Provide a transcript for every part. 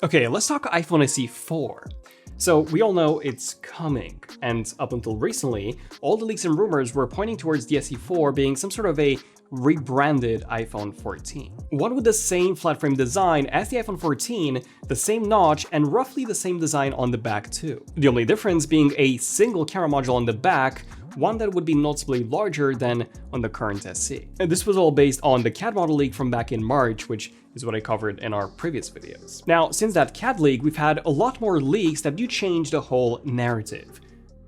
Okay, let's talk iPhone SE 4. So we all know it's coming, and up until recently, all the leaks and rumors were pointing towards the SE 4 being some sort of a rebranded iPhone 14. One with the same flat frame design as the iPhone 14, the same notch, and roughly the same design on the back too. The only difference being a single camera module on the back, one that would be noticeably larger than on the current SE. And this was all based on the CAD model leak from back in March, which is what I covered in our previous videos. Now, since that CAD leak, we've had a lot more leaks that do change the whole narrative,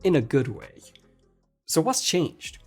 in a good way. So what's changed?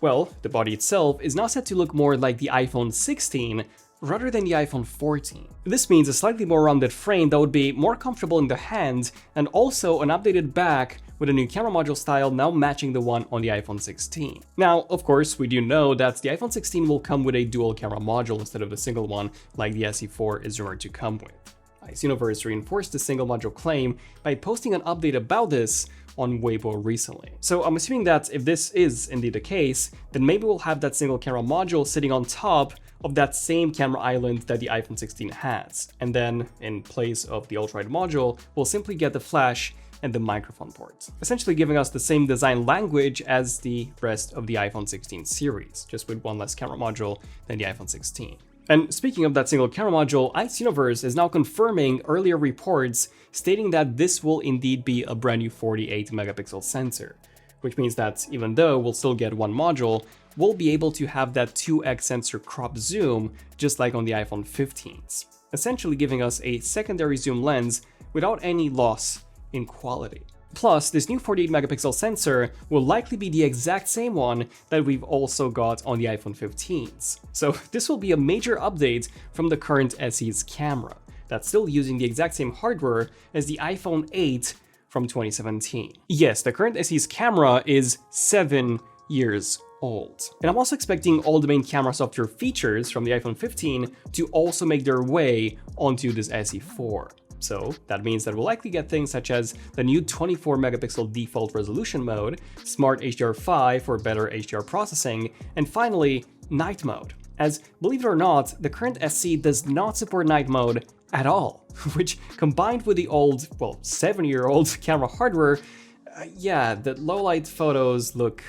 Well, the body itself is now set to look more like the iPhone 16 rather than the iPhone 14. This means a slightly more rounded frame that would be more comfortable in the hand, and also an updated back with a new camera module style now matching the one on the iPhone 16. Now, of course, we do know that the iPhone 16 will come with a dual camera module instead of the single one like the SE 4 is rumored to come with. ZONEofTECH reinforced the single module claim by posting an update about this on Weibo recently. So I'm assuming that if this is indeed the case, then maybe we'll have that single camera module sitting on top of that same camera island that the iPhone 16 has. And then in place of the ultra-wide module, we'll simply get the flash and the microphone port, essentially giving us the same design language as the rest of the iPhone 16 series, just with one less camera module than the iPhone 16. And speaking of that single camera module, iZoneverse is now confirming earlier reports stating that this will indeed be a brand new 48 megapixel sensor, which means that even though we'll still get one module, we'll be able to have that 2x sensor crop zoom just like on the iPhone 15s, essentially giving us a secondary zoom lens without any loss in quality. Plus, this new 48 megapixel sensor will likely be the exact same one that we've also got on the iPhone 15s. So this will be a major update from the current SE's camera, that's still using the exact same hardware as the iPhone 8 from 2017. Yes, the current SE's camera is 7 years old. And I'm also expecting all the main camera software features from the iPhone 15 to also make their way onto this SE 4. So that means that we'll likely get things such as the new 24 megapixel default resolution mode, smart HDR5 for better HDR processing, and finally, night mode. As, believe it or not, the current SE does not support night mode at all, which combined with the old, well, 7-year-old camera hardware, yeah, the low-light photos look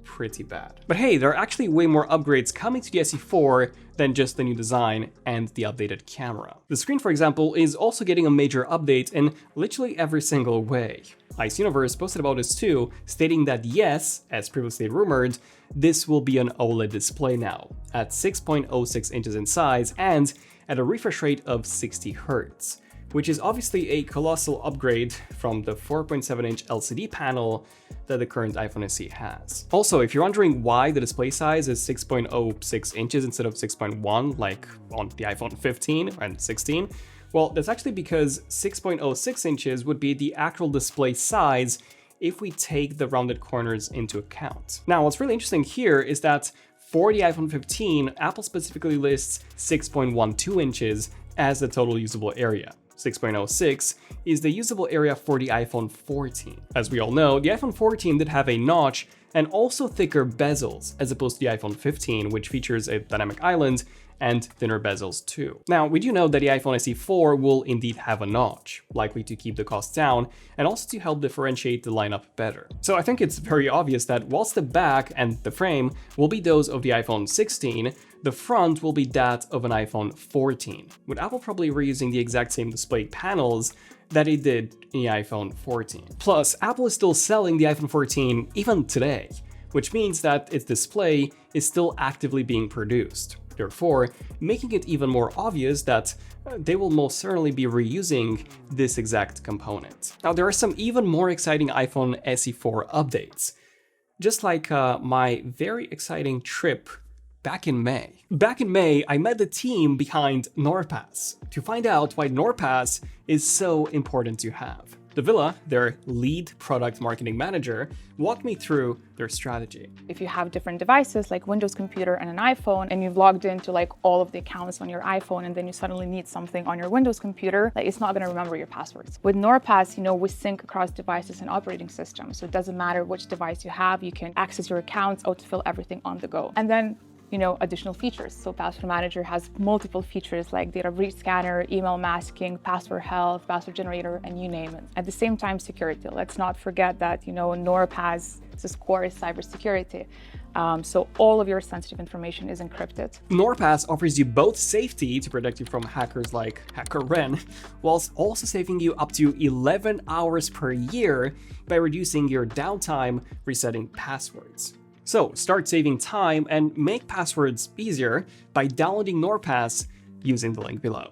pretty bad. But hey, there are actually way more upgrades coming to the SE 4 than just the new design and the updated camera. The screen, for example, is also getting a major update in literally every single way. iZoneverse posted about this too, stating that yes, as previously rumored, this will be an OLED display now, at 6.06 inches in size and at a refresh rate of 60 Hz, which is obviously a colossal upgrade from the 4.7-inch LCD panel that the current iPhone SE has. Also, if you're wondering why the display size is 6.06 inches instead of 6.1 like on the iPhone 15 and 16, well, that's actually because 6.06 inches would be the actual display size if we take the rounded corners into account. Now, what's really interesting here is that for the iPhone 15, Apple specifically lists 6.12 inches as the total usable area. 6.06 is the usable area for the iPhone 14. As we all know, the iPhone 14 did have a notch and also thicker bezels, as opposed to the iPhone 15, which features a dynamic island and thinner bezels too. Now, we do know that the iPhone SE 4 will indeed have a notch, likely to keep the cost down and also to help differentiate the lineup better. So I think it's very obvious that whilst the back and the frame will be those of the iPhone 16, the front will be that of an iPhone 14, with Apple probably reusing the exact same display panels that it did in the iPhone 14. Plus, Apple is still selling the iPhone 14 even today, which means that its display is still actively being produced, therefore making it even more obvious that they will most certainly be reusing this exact component. Now, there are some even more exciting iPhone SE 4 updates, just like my very exciting trip back in May. Back in May, I met the team behind NordPass to find out why NordPass is so important to have. Davila, their lead product marketing manager, walked me through their strategy. If you have different devices like Windows computer and an iPhone, and you've logged into like all of the accounts on your iPhone, and then you suddenly need something on your Windows computer, like it's not going to remember your passwords. With NordPass, we sync across devices and operating systems, so it doesn't matter which device you have, you can access your accounts, autofill everything on the go. And then additional features. So Password Manager has multiple features like data breach scanner, email masking, password health, password generator, and you name it. At the same time, security. Let's not forget that, NORPAS, its core is cybersecurity. So all of your sensitive information is encrypted. NORPAS offers you both safety to protect you from hackers like HackerRen, whilst also saving you up to 11 hours per year by reducing your downtime resetting passwords. So start saving time and make passwords easier by downloading NORPAS using the link below.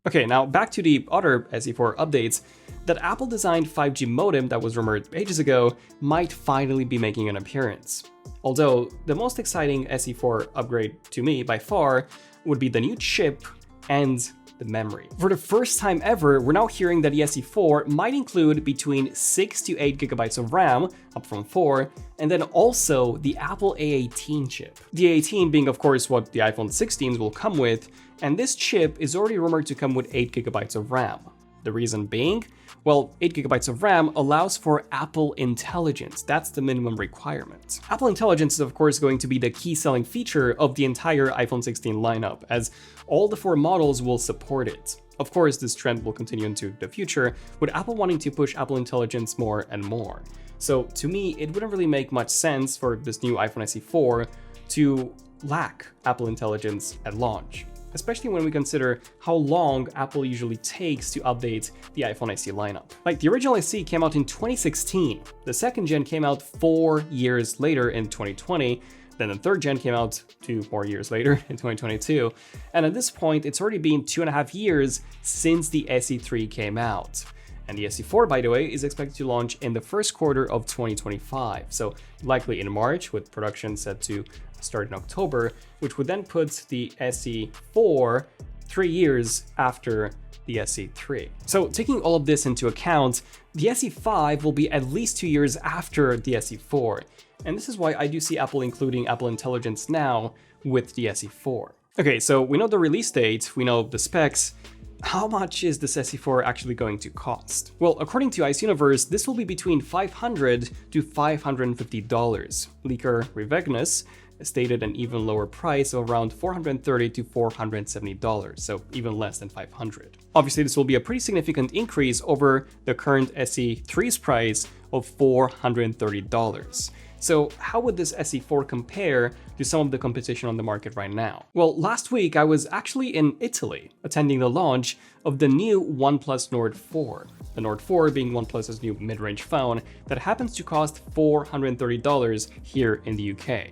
Okay, now back to the other SE4 updates. That Apple-designed 5G modem that was rumored ages ago might finally be making an appearance. Although the most exciting SE4 upgrade to me by far would be the new chip and the memory. For the first time ever, we're now hearing that the SE4 might include between 6 to 8 gigabytes of RAM, up from 4, and then also the Apple A18 chip. The A18 being, of course, what the iPhone 16s will come with, and this chip is already rumored to come with 8 gigabytes of RAM. The reason being, well, 8 gigabytes of RAM allows for Apple Intelligence. That's the minimum requirement. Apple Intelligence is of course going to be the key selling feature of the entire iPhone 16 lineup, as all the 4 models will support it. Of course, this trend will continue into the future, with Apple wanting to push Apple Intelligence more and more. So to me, it wouldn't really make much sense for this new iPhone SE4 to lack Apple Intelligence at launch, especially when we consider how long Apple usually takes to update the iPhone SE lineup. Like, the original SE came out in 2016, the second gen came out 4 years later in 2020, then the third gen came out 2 more years later in 2022, and at this point it's already been 2.5 years since the SE3 came out. And the SE4, by the way, is expected to launch in the first quarter of 2025, so likely in March, with production set to start in October, which would then put the SE4 3 years after the SE3. So taking all of this into account, the SE5 will be at least 2 years after the SE4, and this is why I do see Apple including Apple Intelligence now with the SE4. Okay, so we know the release date, we know the specs. How much is this SE4 actually going to cost? Well, according to Ice Universe, this will be between $500 to $550. Leaker Revegnus stated an even lower price of around $430 to $470, so even less than $500. Obviously, this will be a pretty significant increase over the current SE3's price of $430. So how would this SE4 compare to some of the competition on the market right now? Well, last week I was actually in Italy attending the launch of the new OnePlus Nord 4. The Nord 4 being OnePlus's new mid-range phone that happens to cost $430 here in the UK.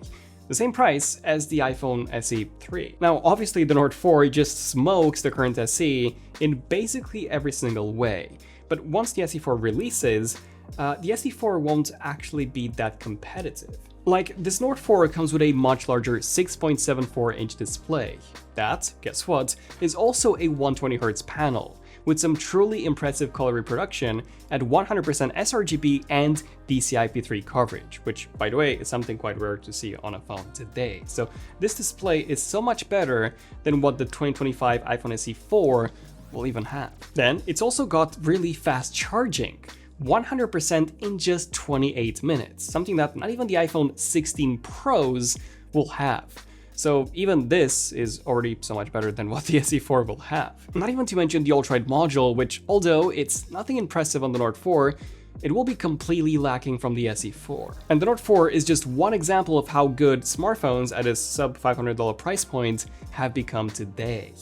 The same price as the iPhone SE3. Now, obviously the Nord 4 just smokes the current SE in basically every single way, but once the SE4 releases, the SE4 won't actually be that competitive. Like, this Nord 4 comes with a much larger 6.74-inch display. That, guess what, is also a 120Hz panel, with some truly impressive color reproduction at 100% sRGB and DCI-P3 coverage, which, by the way, is something quite rare to see on a phone today. So this display is so much better than what the 2025 iPhone SE4 will even have. Then, it's also got really fast charging, 100% in just 28 minutes, something that not even the iPhone 16 Pros will have. So even this is already so much better than what the SE4 will have. Not even to mention the ultra-wide module, which, although it's nothing impressive on the Nord 4, it will be completely lacking from the SE4. And the Nord 4 is just one example of how good smartphones at a sub $500 price point have become today.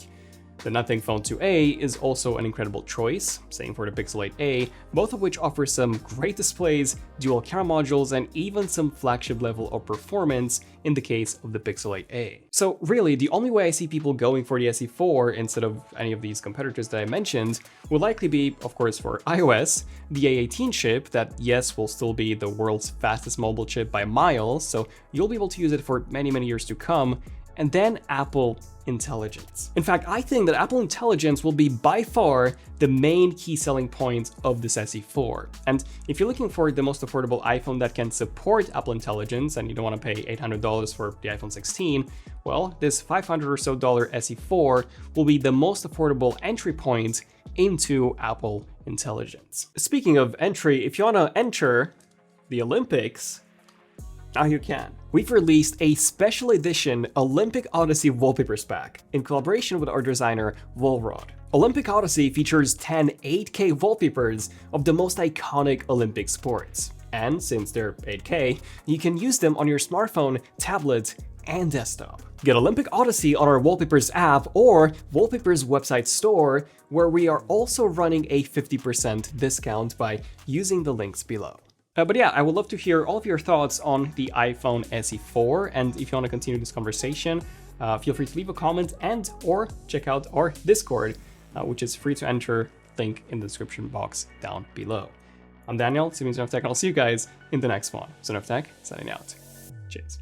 The Nothing Phone 2a is also an incredible choice, same for the Pixel 8a, both of which offer some great displays, dual camera modules, and even some flagship level of performance in the case of the Pixel 8a. So really, the only way I see people going for the SE4 instead of any of these competitors that I mentioned will likely be, of course, for iOS, the A18 chip that, yes, will still be the world's fastest mobile chip by miles, so you'll be able to use it for many, many years to come, and then Apple Intelligence. In fact, I think that Apple Intelligence will be by far the main key selling point of this SE4. And if you're looking for the most affordable iPhone that can support Apple Intelligence and you don't want to pay $800 for the iPhone 16, well, this $500 or so SE4 will be the most affordable entry point into Apple Intelligence. Speaking of entry, if you want to enter the Olympics, Now you can. We've released a special edition Olympic Odyssey wallpapers pack in collaboration with our designer Wolrod. Olympic Odyssey features 10 8K wallpapers of the most iconic Olympic sports. And since they're 8K, you can use them on your smartphone, tablet, and desktop. Get Olympic Odyssey on our Wallpapers app or Wallpapers website store, where we are also running a 50% discount by using the links below. But yeah, I would love to hear all of your thoughts on the iPhone SE4, and if you want to continue this conversation, feel free to leave a comment and or check out our Discord, which is free to enter, link in the description box down below. I'm Daniel, ZONEofTECH, and I'll see you guys in the next one. ZONEofTECH, signing out. Cheers.